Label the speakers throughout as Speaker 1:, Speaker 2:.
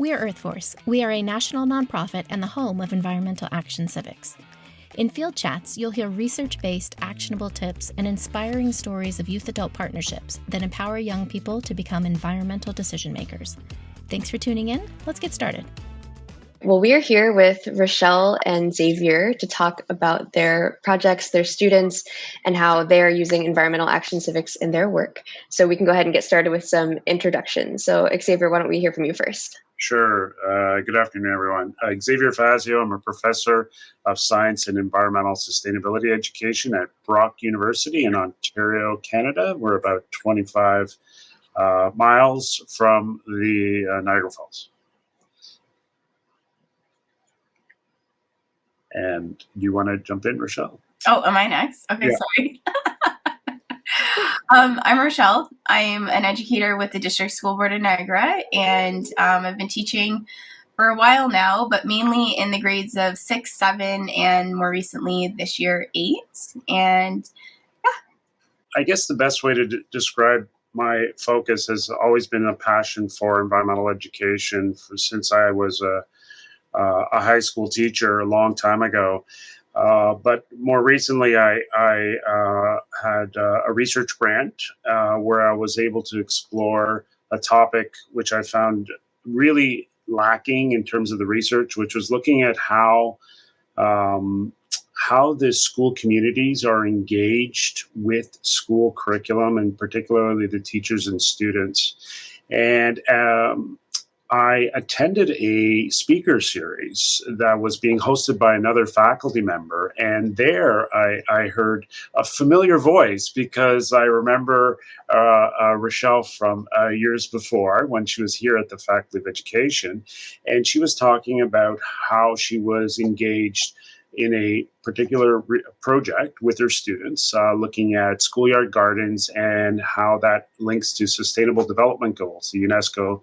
Speaker 1: We're EarthForce. We are a national nonprofit and the home of Environmental Action Civics. In field chats, you'll hear research-based, actionable tips and inspiring stories of youth-adult partnerships that empower young people to become environmental decision makers. Thanks for tuning in. Let's get started.
Speaker 2: Well, we are here with Rochelle and Xavier to talk about their projects, their students, and how they are using environmental action civics in their work. So we can go ahead and get started with some introductions. So Xavier, why don't we hear from you first?
Speaker 3: Sure. Good afternoon, everyone. Xavier Fazio. I'm a professor of science and environmental sustainability education at Brock University in Ontario, Canada. We're about 25 miles from the Niagara Falls. And you want to jump in, Rochelle?
Speaker 4: Oh, am I next? Okay, yeah. Sorry. I'm Rochelle. I'm an educator with the District School Board of Niagara, and I've been teaching for a while now, but mainly in the grades of 6, 7, and more recently this year, 8. And yeah.
Speaker 3: I guess the best way to describe my focus has always been a passion for environmental education since I was a high school teacher a long time ago. But more recently, I had a research grant where I was able to explore a topic which I found really lacking in terms of the research, which was looking at how the school communities are engaged with school curriculum, and particularly the teachers and students. And I attended a speaker series that was being hosted by another faculty member, and there I heard a familiar voice because I remember Rochelle from years before when she was here at the Faculty of Education, and she was talking about how she was engaged in a particular project with her students, looking at schoolyard gardens and how that links to Sustainable Development Goals, the UNESCO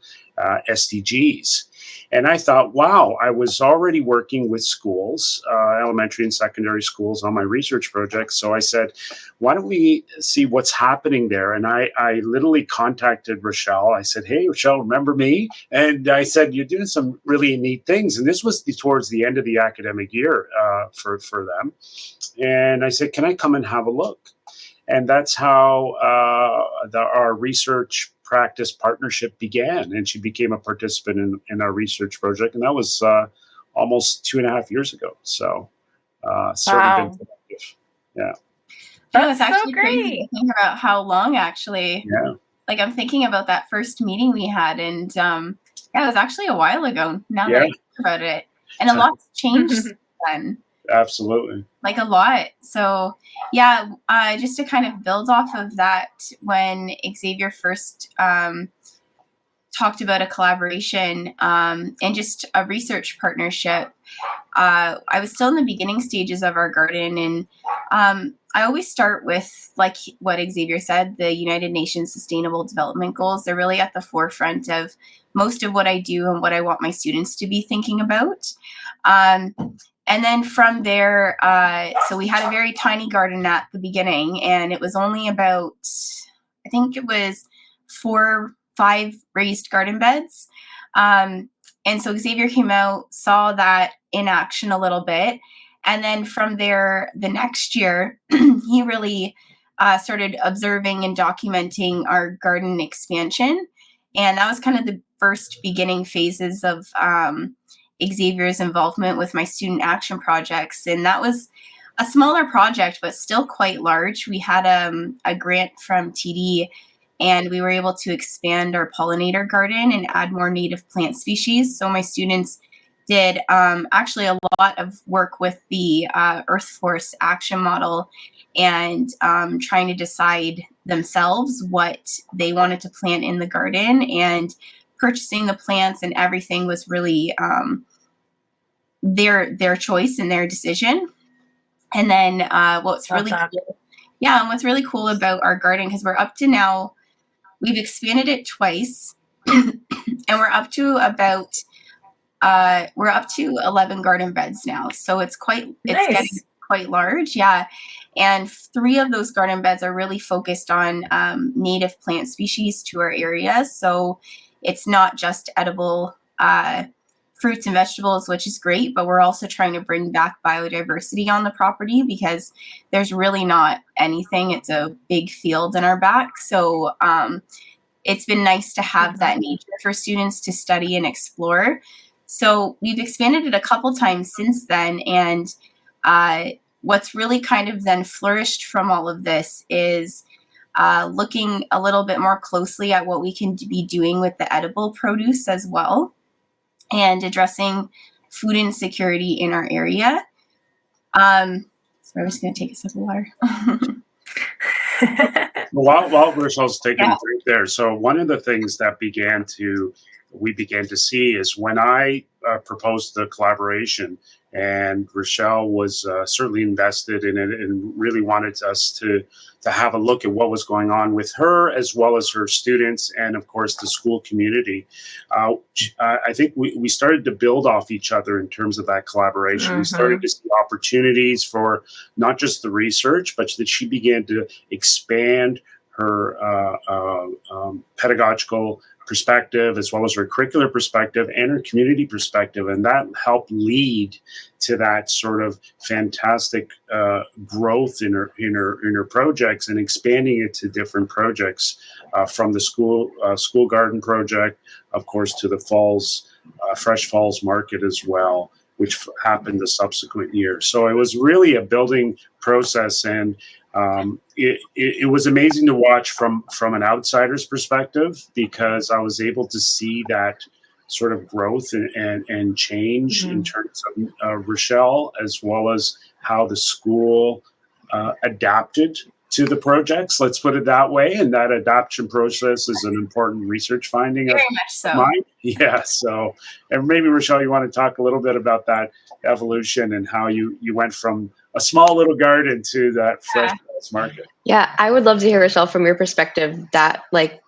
Speaker 3: SDGs. And I thought, wow, I was already working with schools, elementary and secondary schools on my research project. So I said, why don't we see what's happening there? And I literally contacted Rochelle. I said, hey, Rochelle, remember me? And I said, you're doing some really neat things. And this was towards the end of the academic year for them. And I said, can I come and have a look? And that's how our research practice partnership began. And she became a participant in our research project. And that was almost 2.5 years ago. So certainly been productive. Yeah.
Speaker 4: That's actually so great. To think about how long actually.
Speaker 3: Yeah.
Speaker 4: Like I'm thinking about that first meeting we had, and it was actually a while ago now that I think about it. And a lot's changed since then.
Speaker 3: Absolutely.
Speaker 4: Like a lot. So yeah, just to kind of build off of that, when Xavier first talked about a collaboration and just a research partnership, I was still in the beginning stages of our garden, and I always start with, like what Xavier said, the United Nations Sustainable Development Goals. They're really at the forefront of most of what I do and what I want my students to be thinking about. And then from there, so we had a very tiny garden at the beginning, and it was only about, I think it was 4, 5 raised garden beds. And so Xavier came out, saw that in action a little bit. And then from there, the next year, he really started observing and documenting our garden expansion. And that was kind of the first beginning phases of Xavier's involvement with my student action projects. And that was a smaller project, but still quite large. We had a grant from TD, and we were able to expand our pollinator garden and add more native plant species. So my students did actually a lot of work with the EarthForce action model and trying to decide themselves what they wanted to plant in the garden, and purchasing the plants and everything was really their choice and their decision. And then what's really cool about our garden, because we're up to now, we've expanded it twice, and we're up to 11 garden beds now. So it's getting quite large. Yeah. And 3 of those garden beds are really focused on native plant species to our area. So it's not just edible fruits and vegetables, which is great, but we're also trying to bring back biodiversity on the property because there's really not anything. It's a big field in our back. So it's been nice to have that nature for students to study and explore. So we've expanded it a couple times since then. And what's really kind of then flourished from all of this is looking a little bit more closely at what we can be doing with the edible produce as well, and addressing food insecurity in our area. So I'm just going to take a sip of water.
Speaker 3: While Rochelle's taking a drink there, so one of the things that we began to see is when I proposed the collaboration, and Rochelle was certainly invested in it and really wanted us to have a look at what was going on with her as well as her students and, of course, the school community. I think we started to build off each other in terms of that collaboration. We started to see opportunities for not just the research, but that she began to expand her pedagogical perspective as well as her curricular perspective and her community perspective, and that helped lead to that sort of fantastic growth in her projects and expanding it to different projects from the school garden project, of course, to the Fresh Falls Market as well, which happened the subsequent year. So it was really a building process, and it was amazing to watch from an outsider's perspective, because I was able to see that sort of growth and change in terms of Rochelle, as well as how the school adapted to the projects. Let's put it that way. And that adaptation process is an important research finding.
Speaker 4: Very much so.
Speaker 3: Mine. Yeah. So, and maybe Rochelle, you want to talk a little bit about that evolution and how you went from a small little garden to that Fresh Falls Market.
Speaker 2: Yeah, I would love to hear, Rochelle, from your perspective, that, like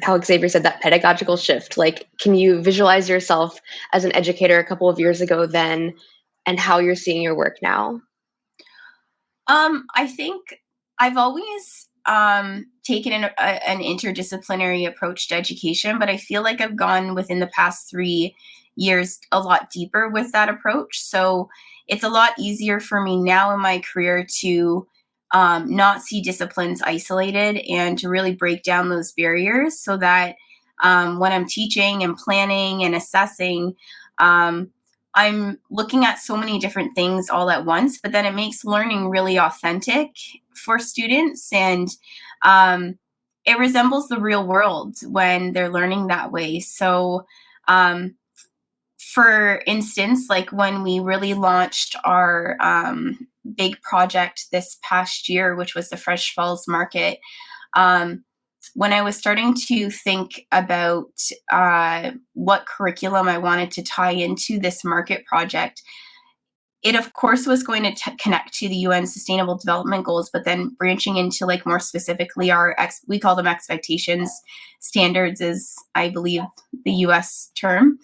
Speaker 2: how Xavier said, that pedagogical shift. Like, can you visualize yourself as an educator a couple of years ago then, and how you're seeing your work now?
Speaker 4: I think I've always taken an interdisciplinary approach to education, but I feel like I've gone within the past 3 years a lot deeper with that approach. So it's a lot easier for me now in my career to not see disciplines isolated and to really break down those barriers, so that when I'm teaching and planning and assessing, I'm looking at so many different things all at once, but then it makes learning really authentic for students, and it resembles the real world when they're learning that way. So for instance, like when we really launched our big project this past year, which was the Fresh Falls Market, when I was starting to think about what curriculum I wanted to tie into this market project, it of course was going to connect to the UN Sustainable Development Goals, but then branching into, like, more specifically we call them expectations. Standards is, I believe, the US term.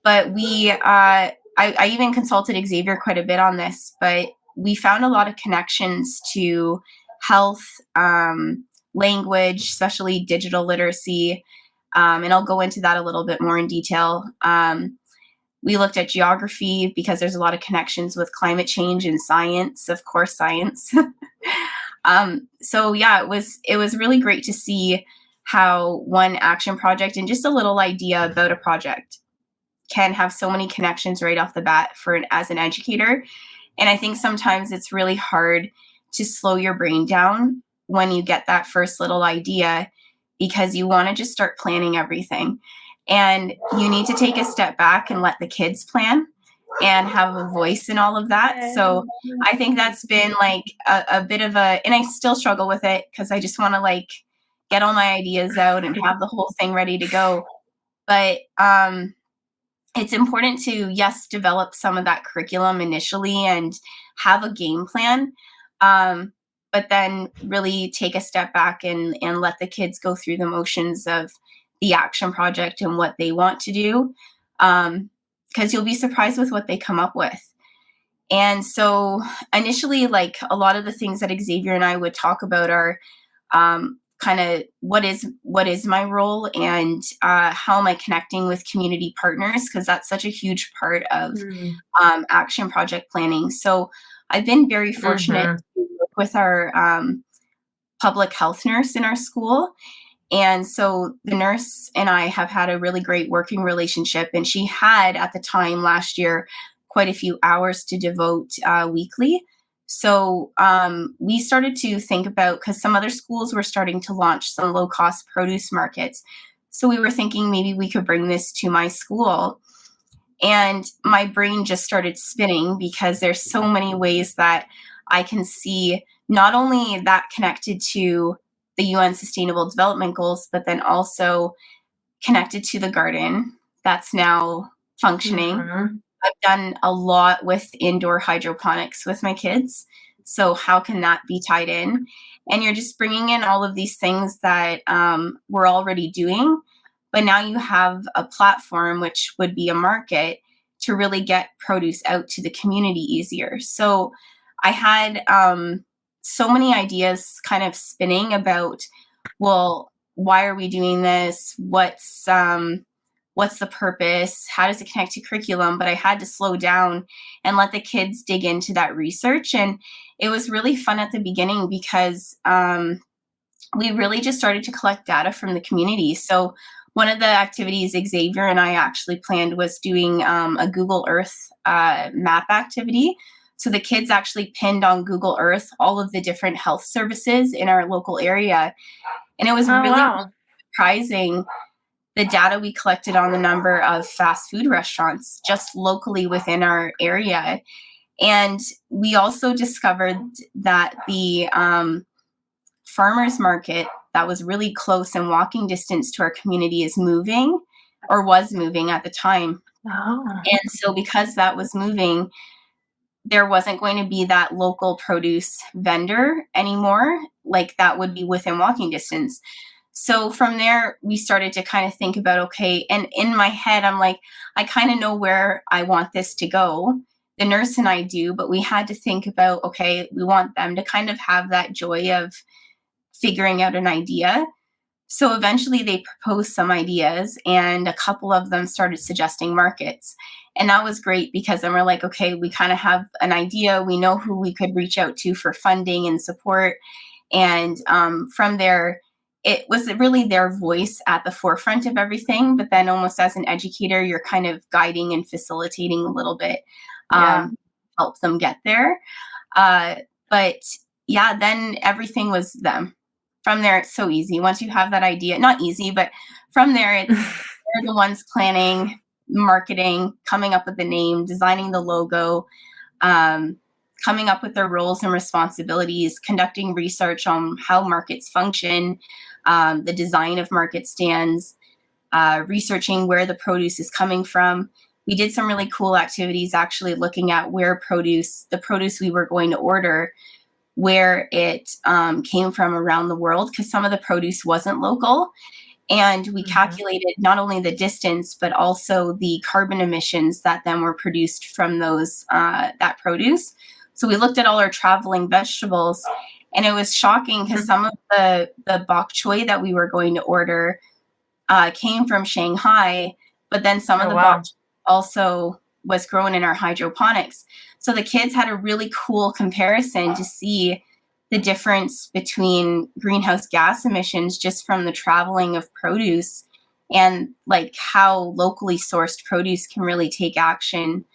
Speaker 4: But I even consulted Xavier quite a bit on this, but we found a lot of connections to health, language, especially digital literacy. And I'll go into that a little bit more in detail. We looked at geography because there's a lot of connections with climate change and science, of course, science. So yeah, it was really great to see how one action project and just a little idea about a project can have so many connections right off the bat as an educator. And I think sometimes it's really hard to slow your brain down when you get that first little idea, because you want to just start planning everything. And you need to take a step back and let the kids plan and have a voice in all of that. So I think that's been like a bit of and I still struggle with it, because I just want to, like, get all my ideas out and have the whole thing ready to go. But it's important to, yes, develop some of that curriculum initially and have a game plan, but then really take a step back and let the kids go through the motions of the action project and what they want to do, because you'll be surprised with what they come up with. And so initially, like, a lot of the things that Xavier and I would talk about are kind of what is my role, and how am I connecting with community partners, because that's such a huge part of action project planning. So I've been very fortunate to work with our public health nurse in our school. And so the nurse and I have had a really great working relationship, and she had at the time last year quite a few hours to devote weekly. So we started to think about, because some other schools were starting to launch some low-cost produce markets. So we were thinking maybe we could bring this to my school. And my brain just started spinning, because there's so many ways that I can see not only that connected to the UN Sustainable Development Goals, but then also connected to the garden that's now functioning. I've done a lot with indoor hydroponics with my kids. So how can that be tied in? And you're just bringing in all of these things that we're already doing, but now you have a platform, which would be a market, to really get produce out to the community easier. So I had so many ideas kind of spinning about, well, why are we doing this? What's the purpose? How does it connect to curriculum? But I had to slow down and let the kids dig into that research. And it was really fun at the beginning, because we really just started to collect data from the community. So one of the activities Xavier and I actually planned was doing a Google Earth map activity. So the kids actually pinned on Google Earth all of the different health services in our local area. And it was really surprising, the data we collected on the number of fast food restaurants just locally within our area. And we also discovered that the farmers market that was really close and walking distance to our community is moving, or was moving at the time. And so because that was moving, there wasn't going to be that local produce vendor anymore, like that would be within walking distance. So from there, we started to kind of think about, okay, and in my head, I'm like, I kind of know where I want this to go. The nurse and I do, but we had to think about, okay, we want them to kind of have that joy of figuring out an idea. So eventually they proposed some ideas, and a couple of them started suggesting markets. And that was great, because then we're like, okay, we kind of have an idea. We know who we could reach out to for funding and support. And from there, it was really their voice at the forefront of everything. But then almost as an educator, you're kind of guiding and facilitating a little bit, help them get there. But yeah, then everything was them. From there, it's so easy. Once you have that idea, not easy, but from there, it's they're the ones planning, marketing, coming up with the name, designing the logo, coming up with their roles and responsibilities, conducting research on how markets function, the design of market stands, researching where the produce is coming from. We did some really cool activities actually looking at where the produce we were going to order, where it came from around the world, because some of the produce wasn't local. And we calculated not only the distance, but also the carbon emissions that then were produced from those that produce. So we looked at all our traveling vegetables, and it was shocking, because some of the bok choy that we were going to order came from Shanghai, but then some of the bok choy also was grown in our hydroponics. So the kids had a really cool comparison to see the difference between greenhouse gas emissions just from the traveling of produce, and like how locally sourced produce can really take action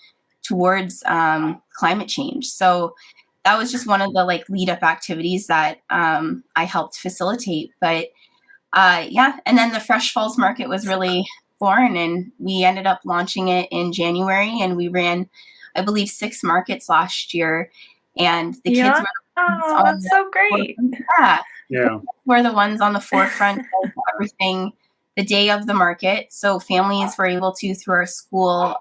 Speaker 4: towards climate change. So that was just one of the like lead up activities that I helped facilitate. But yeah, and then the Fresh Falls Market was really born, and we ended up launching it in January, and we ran, I believe, 6 markets last year, and the kids were
Speaker 5: that's so great.
Speaker 4: We're the ones on the forefront of everything the day of the market. So families were able to, through our school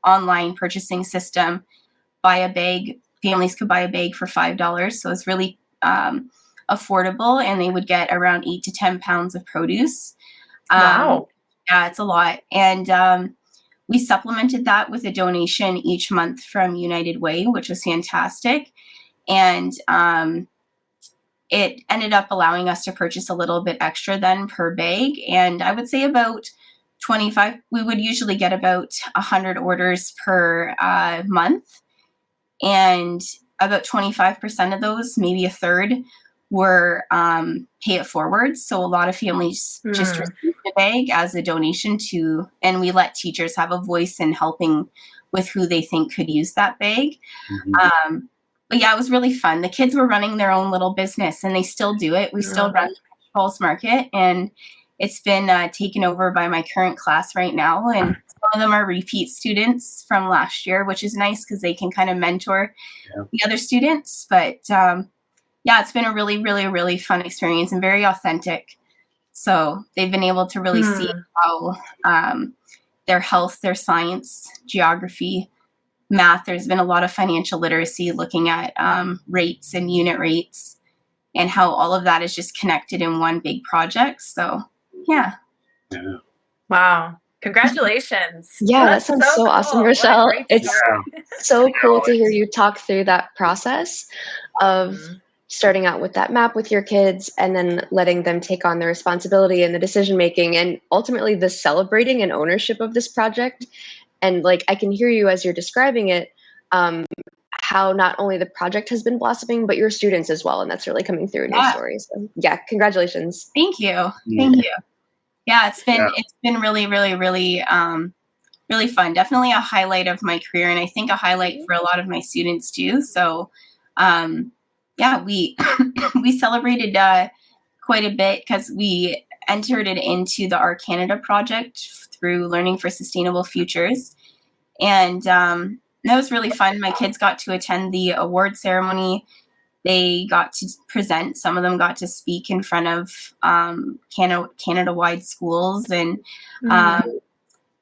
Speaker 4: online purchasing system, buy a bag. Families could buy a bag for $5. So it's really affordable, and they would get around 8 to 10 pounds of produce.
Speaker 5: Wow.
Speaker 4: Yeah, it's a lot. And we supplemented that with a donation each month from United Way, which was fantastic. And it ended up allowing us to purchase a little bit extra then per bag. And I would say about 25, we would usually get about 100 orders per month. And about 25% of those, maybe a third, were pay it forward. So a lot of families just received the bag as a donation to, and we let teachers have a voice in helping with who they think could use that bag. But yeah, it was really fun. The kids were running their own little business, and they still do it. We still run the Pulse Market, and it's been taken over by my current class right now. And some of them are repeat students from last year, which is nice because they can kind of mentor the other students. But yeah, it's been a really, really, really fun experience and very authentic. So they've been able to really see how their health, their science, geography, math, there's been a lot of financial literacy looking at rates and unit rates and how all of that is just connected in one big project. So, yeah.
Speaker 5: Wow. Congratulations.
Speaker 2: Yeah, that sounds so
Speaker 5: cool.
Speaker 2: awesome, Rochelle. It's
Speaker 5: story.
Speaker 2: so cool to hear you talk through that process of starting out with that map with your kids and then letting them take on the responsibility and the decision making and ultimately the celebrating and ownership of this project. And like, I can hear you as you're describing it, how not only the project has been blossoming, but your students as well. And that's really coming through in your stories. So yeah, congratulations.
Speaker 4: Thank you. Thank you. Yeah, it's been really, really, really, really fun. Definitely a highlight of my career. And I think a highlight for a lot of my students too. So yeah, we celebrated quite a bit because we entered it into the Our Canada project through Learning for Sustainable Futures. And that was really fun. My kids got to attend the award ceremony. They got to present. Some of them got to speak in front of Canada-wide schools. And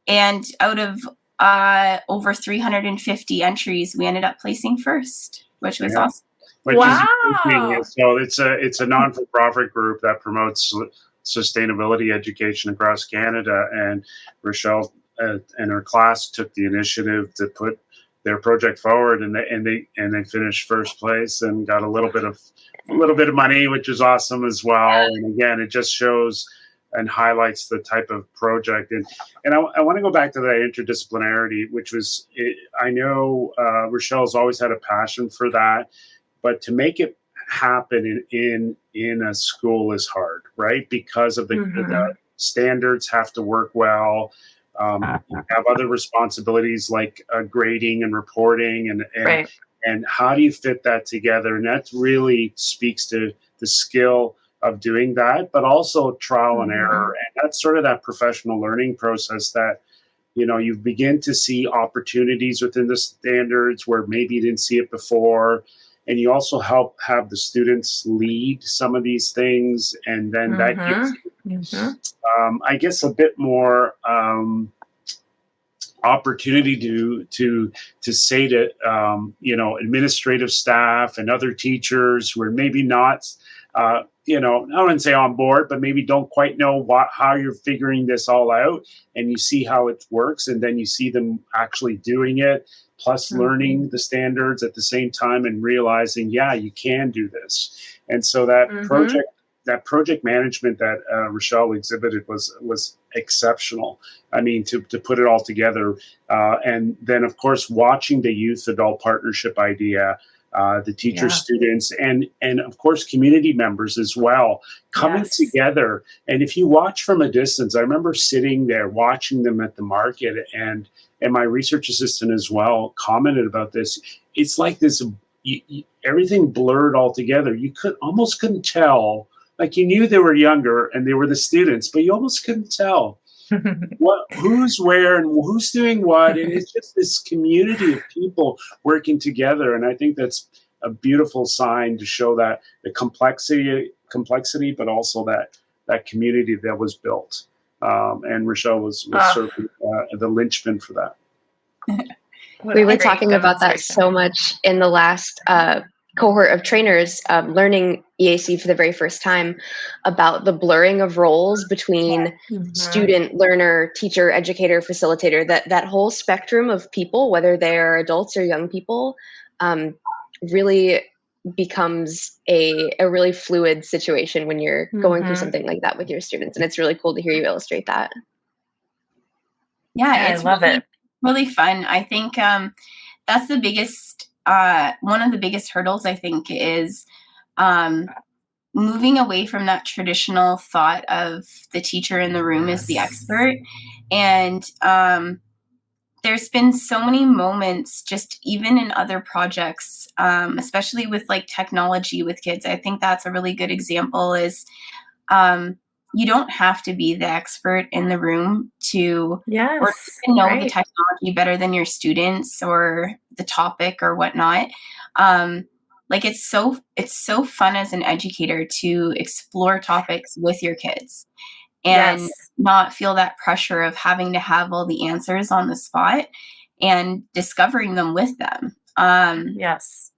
Speaker 4: and out of over 350 entries, we ended up placing first, which was awesome.
Speaker 5: Wow.
Speaker 3: So it's a non-for-profit group that promotes sustainability education across Canada, and Rochelle and her class took the initiative to put their project forward, and they finished first place and got a little bit of money, which is awesome as well. And again, it just shows and highlights the type of project. And I want to go back to that interdisciplinarity, which was, I know Rochelle's always had a passion for that, but to make it happen in a school is hard, right? Because of the standards have to work well. You have other responsibilities like grading and reporting, and how do you fit that together? And that really speaks to the skill of doing that, but also trial and error. And that's sort of that professional learning process that, you know, you begin to see opportunities within the standards where maybe you didn't see it before. And you also help have the students lead some of these things. And then that gives you, I guess, a bit more opportunity to say to, you know, administrative staff and other teachers who are maybe not, you know, I wouldn't say on board, but maybe don't quite know how you're figuring this all out, and you see how it works, and then you see them actually doing it, plus learning the standards at the same time and realizing, yeah, you can do this. And so that project management that Rochelle exhibited was exceptional. I mean, to put it all together. And then, of course, watching the youth-adult partnership idea, the teacher students, and of course, community members as well, coming together. And if you watch from a distance, I remember sitting there watching them at the market, and my research assistant as well commented about this. It's like this, everything blurred all together. You almost couldn't tell. Like, you knew they were younger and they were the students, but you almost couldn't tell who's where and who's doing what. And it's just this community of people working together. And I think that's a beautiful sign to show that the complexity, but also that community that was built. And Rochelle was certainly the linchpin for that.
Speaker 2: We were talking about that so much in the last cohort of trainers learning EAC for the very first time, about the blurring of roles between student, learner, teacher, educator, facilitator, that whole spectrum of people, whether they are adults or young people, really becomes a really fluid situation when you're going through something like that with your students. And it's really cool to hear you illustrate that.
Speaker 4: Yeah,
Speaker 5: I
Speaker 4: it's
Speaker 5: love it.
Speaker 4: really fun. I think that's the biggest, one of the biggest hurdles, I think, is moving away from that traditional thought of the teacher in the room as the expert. And there's been so many moments, just even in other projects, especially with like technology with kids. I think that's a really good example is you don't have to be the expert in the room to or even know the technology better than your students or the topic or whatnot. Like it's so fun as an educator to explore topics with your kids and not feel that pressure of having to have all the answers on the spot and discovering them with them.
Speaker 5: Yes.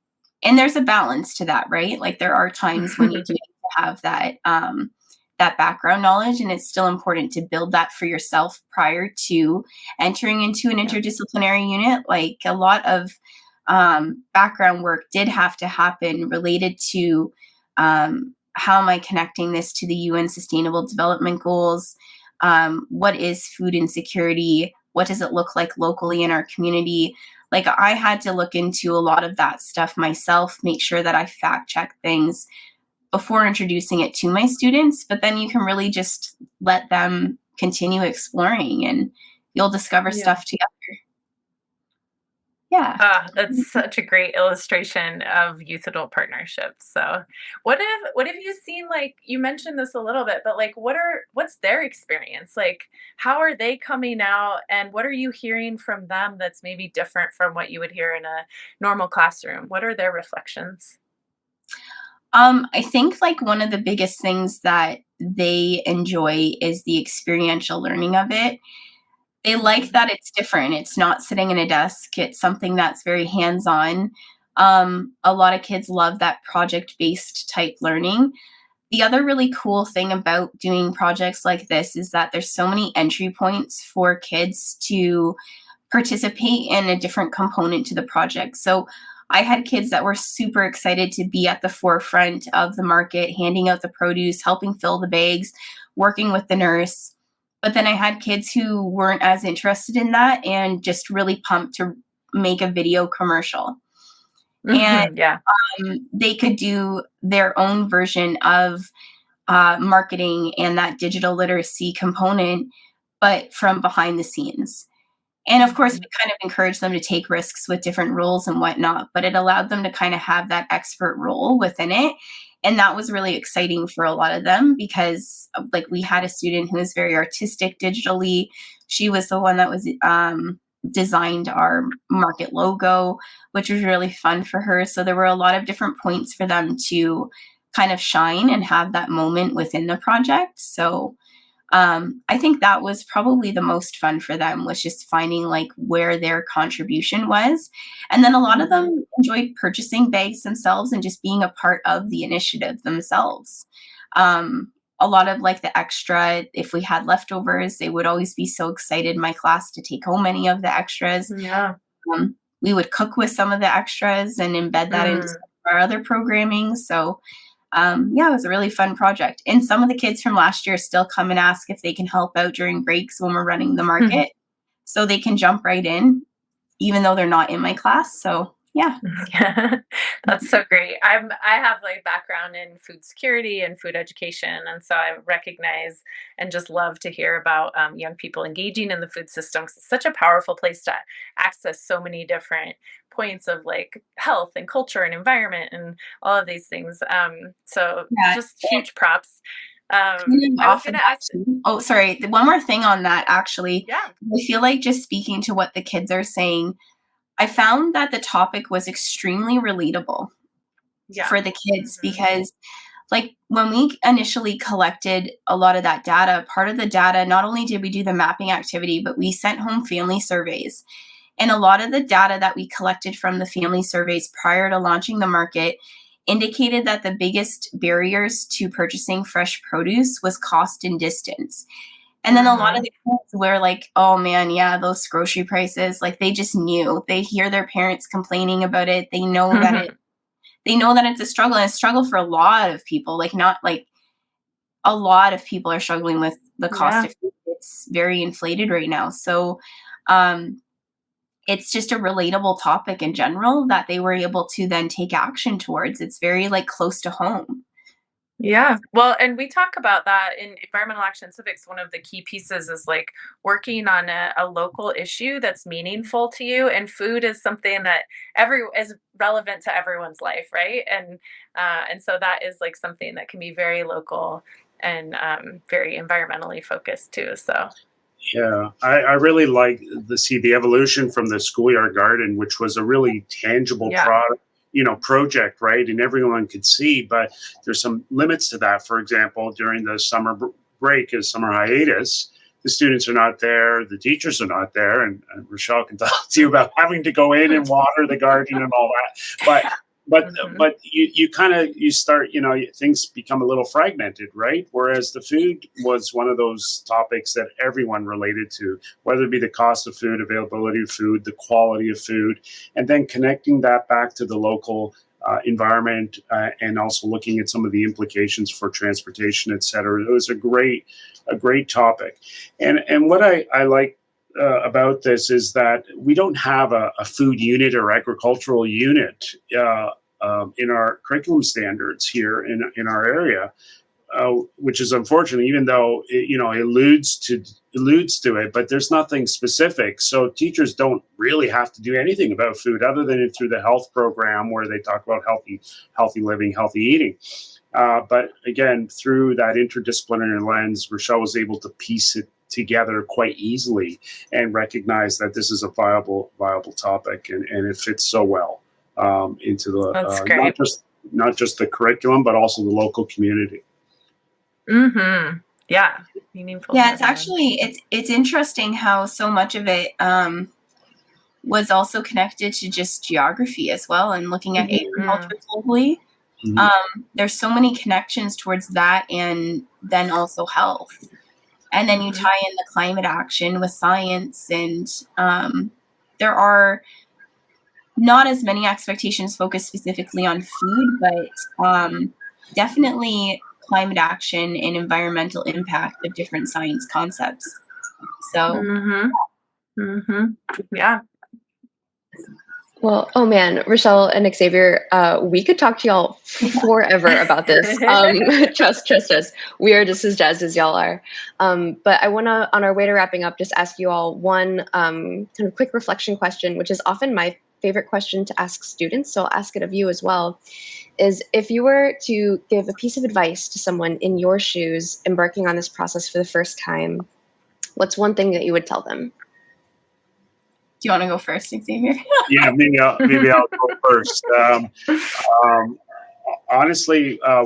Speaker 4: And there's a balance to that, right? Like there are times when you do have that that background knowledge, and it's still important to build that for yourself prior to entering into an interdisciplinary unit. Like a lot of background work did have to happen related to how am I connecting this to the UN Sustainable Development Goals? What is food insecurity? What does it look like locally in our community? Like I had to look into a lot of that stuff myself, make sure that I fact check things before introducing it to my students, but then you can really just let them continue exploring and you'll discover stuff together. Yeah.
Speaker 5: That's such a great illustration of youth adult partnerships. So what have you seen, like you mentioned this a little bit, but like what's their experience? Like how are they coming out and what are you hearing from them that's maybe different from what you would hear in a normal classroom? What are their reflections?
Speaker 4: I think like one of the biggest things that they enjoy is the experiential learning of it. They like that it's different. It's not sitting in a desk. It's something that's very hands-on. A lot of kids love that project-based type learning. The other really cool thing about doing projects like this is that there's so many entry points for kids to participate in a different component to the project. So I had kids that were super excited to be at the forefront of the market, handing out the produce, helping fill the bags, working with the nurse. But then I had kids who weren't as interested in that and just really pumped to make a video commercial. And they could do their own version of marketing and that digital literacy component, but from behind the scenes. And of course, we kind of encouraged them to take risks with different roles and whatnot, but it allowed them to kind of have that expert role within it. And that was really exciting for a lot of them because like we had a student who was very artistic digitally. She was the one that was designed our market logo, which was really fun for her. So there were a lot of different points for them to kind of shine and have that moment within the project. So I think that was probably the most fun for them, was just finding like where their contribution was. And then a lot of them enjoyed purchasing bags themselves and just being a part of the initiative themselves. A lot of like the extra, if we had leftovers, they would always be so excited, my class, to take home any of the extras. We would cook with some of the extras and embed that into our other programming. So it was a really fun project. And some of the kids from last year still come and ask if they can help out during breaks when we're running the market. So they can jump right in, even though they're not in my class. So yeah.
Speaker 5: That's so great. I have like background in food security and food education. And so I recognize and just love to hear about young people engaging in the food system. It's such a powerful place to access so many different points of like health and culture and environment and all of these things. Just huge props. I was going to ask.
Speaker 4: Oh, sorry. One more thing on that, actually.
Speaker 5: Yeah.
Speaker 4: I feel like just speaking to what the kids are saying, I found that the topic was extremely relatable for the kids because like when we initially collected a lot of that data, part of the data, not only did we do the mapping activity, but we sent home family surveys. And a lot of the data that we collected from the family surveys prior to launching the market indicated that the biggest barriers to purchasing fresh produce was cost and distance. And then a lot of the kids were like, oh man, yeah, those grocery prices, like they just knew. They hear their parents complaining about it. They know that they know that it's a struggle, and a struggle for a lot of people. Like, not like a lot of people are struggling with the cost of food. It's very inflated right now. So it's just a relatable topic in general that they were able to then take action towards. It's very like close to home.
Speaker 5: Yeah. Well, and we talk about that in environmental action civics. One of the key pieces is like working on a local issue that's meaningful to you. And food is something that is relevant to everyone's life, right? And so that is like something that can be very local and very environmentally focused too. So
Speaker 3: Yeah, I really like the evolution from the schoolyard garden, which was a really tangible product, project, right? And everyone could see, but there's some limits to that. For example, during the summer break, summer hiatus, the students are not there, the teachers are not there, and Rochelle can talk to you about having to go in and water the garden and all that. But you start, things become a little fragmented, right? Whereas the food was one of those topics that everyone related to, whether it be the cost of food, availability of food, the quality of food, and then connecting that back to the local environment, and also looking at some of the implications for transportation, et cetera. It was a great topic. And what I like about this is that we don't have a food unit or agricultural unit in our curriculum standards here in our area, which is unfortunate, even though it alludes to it, but there's nothing specific. So teachers don't really have to do anything about food other than through the health program where they talk about healthy living, healthy eating. But again, through that interdisciplinary lens, Rochelle was able to piece it together quite easily and recognize that this is a viable topic, and it fits so well into the not just the curriculum, but also the local community.
Speaker 5: Mm-hmm. Yeah. Meaningful.
Speaker 4: Yeah, it's interesting how so much of it was also connected to just geography as well, and looking at agriculture globally. There's so many connections towards that, and then also health. And then you tie in the climate action with science, and there are not as many expectations focused specifically on food, but definitely climate action and environmental impact of different science concepts. So,
Speaker 5: yeah.
Speaker 2: Well, oh man, Rochelle and Xavier, we could talk to y'all forever about this. Trust us. We are just as jazzed as y'all are. But I want to, on our way to wrapping up, just ask you all one kind of quick reflection question, which is often my favorite question to ask students, so I'll ask it of you as well, is if you were to give a piece of advice to someone in your shoes embarking on this process for the first time, what's one thing that you would tell them?
Speaker 4: Do you want to go first, Xavier?
Speaker 3: Yeah, maybe I'll go first. Honestly, I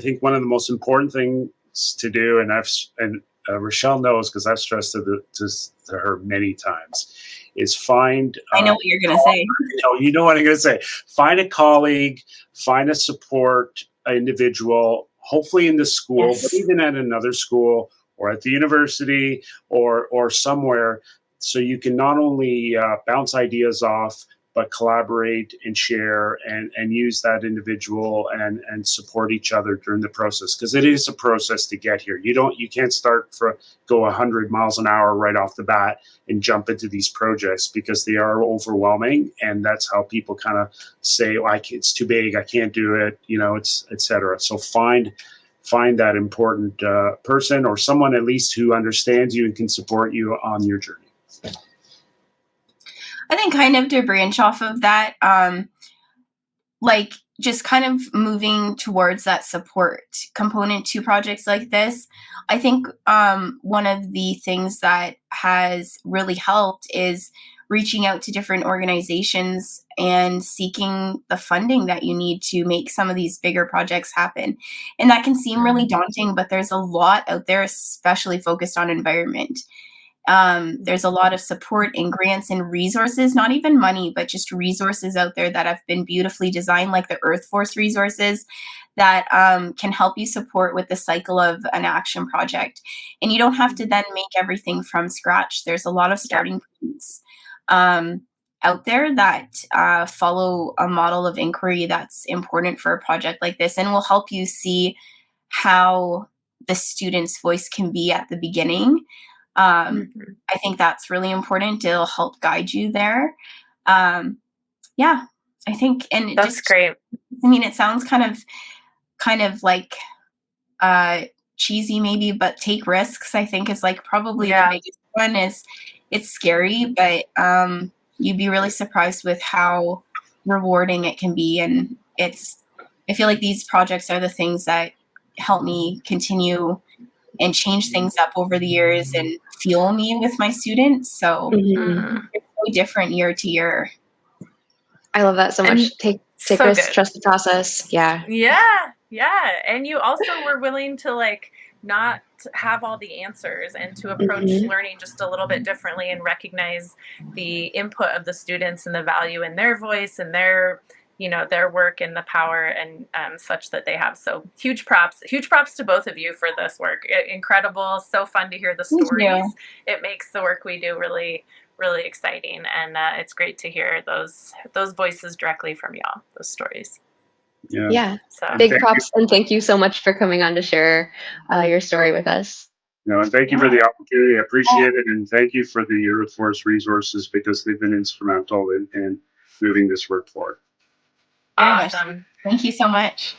Speaker 3: think one of the most important things to do, and Rochelle knows because I've stressed to her many times, is find.
Speaker 4: I know what you're going to say.
Speaker 3: You know what I'm going to say. Find a colleague, find a support individual, hopefully in the school,
Speaker 4: Yes.
Speaker 3: but even at another school or at the university or somewhere. So you can not only bounce ideas off, but collaborate and share and use that individual and support each other during the process, because it is a process to get here. You can't go 100 miles an hour right off the bat and jump into these projects, because they are overwhelming, and that's how people kind of say, oh, it's too big, I can't do it, it's et cetera. So find that important person or someone at least who understands you and can support you on your journey.
Speaker 4: I think kind of to branch off of that, like just kind of moving towards that support component to projects like this. I think one of the things that has really helped is reaching out to different organizations and seeking the funding that you need to make some of these bigger projects happen. And that can seem really daunting, but there's a lot out there, especially focused on environment. There's a lot of support and grants and resources, not even money, but just resources out there that have been beautifully designed, like the Earth Force resources that can help you support with the cycle of an action project. And you don't have to then make everything from scratch. There's a lot of starting points. out there that follow a model of inquiry that's important for a project like this and will help you see how the student's voice can be at the beginning. I think that's really important. It'll help guide you there. Yeah, I think, and
Speaker 5: that's
Speaker 4: just
Speaker 5: great.
Speaker 4: I mean, it sounds kind of like cheesy maybe, but take risks, I think, is like probably the biggest one. Is it's scary, but you'd be really surprised with how rewarding it can be. And I feel like these projects are the things that help me continue and change things up over the years and fuel me with my students. So it's really different year to year.
Speaker 2: I love that so much. Take
Speaker 5: so
Speaker 2: risks,
Speaker 5: good.
Speaker 2: trust the process. Yeah.
Speaker 5: Yeah. And you also were willing to like not have all the answers and to approach learning just a little bit differently and recognize the input of the students and the value in their voice and their work and the power and such that they have. So huge props to both of you for this work. Incredible. So fun to hear the stories. It makes the work we do really, really exciting. And it's great to hear those voices directly from y'all, those stories.
Speaker 2: Yeah.
Speaker 5: So
Speaker 2: big props and thank you so much for coming on to share your story with us.
Speaker 3: No, and thank you for the opportunity. I appreciate it. And thank you for the Earth Force resources because they've been instrumental in moving this work forward.
Speaker 4: Awesome. Thank you so much.